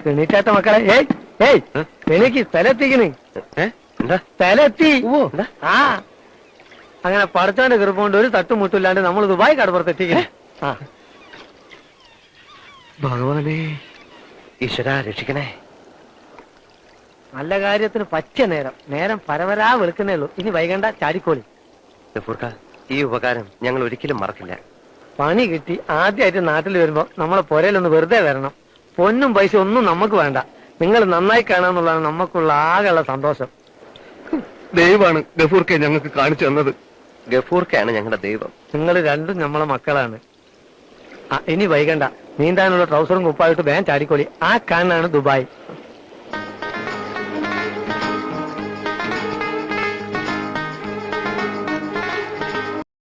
എണീറ്റാത്ത മക്കളെ എനിക്ക് സ്ഥലത്തിക്കണ് സ്ഥലത്തി ആ അങ്ങനെ പഠിച്ചവന്റെ കൃപ ഒരു തട്ടുമുട്ടില്ലാണ്ട് നമ്മൾ ദുബായ് കടപ്പുറത്തെത്തിക്കണേ ആ ഭഗവാനെ ഈശ്വര രക്ഷിക്കണേ. നല്ല കാര്യത്തിന് പറ്റിയ നേരം പരവരാ വെളുക്കുന്നേ ഉള്ളൂ. ഇനി വൈകണ്ട ചാടിക്കോളി. ഈ ഉപകാരം ഞങ്ങൾ ഒരിക്കലും മറക്കില്ല. പണി കിട്ടി ആദ്യമായിട്ട് നാട്ടിൽ വരുമ്പോ നമ്മളെ പുരയിലൊന്ന് വെറുതെ വരണം. പൊന്നും പൈസ ഒന്നും നമുക്ക് വേണ്ട. നിങ്ങൾ നന്നായി കാണാന്നുള്ളതാണ് നമുക്കുള്ള ആകെയുള്ള സന്തോഷം. ദൈവമാണ് ഗഫൂർക്കെ ഞങ്ങൾക്ക് കാണിച്ചു തന്നത്. ഗഫൂർക്കയാണ് ഞങ്ങളുടെ ദൈവം. നിങ്ങൾ രണ്ടും നമ്മളെ മക്കളാണ്. ഇനി വൈകണ്ട. നീന്താനുള്ള ട്രൗസറും കുപ്പായിട്ട് വേഗം ചാടിക്കോളി. ആ കാണാണ് ദുബായ്.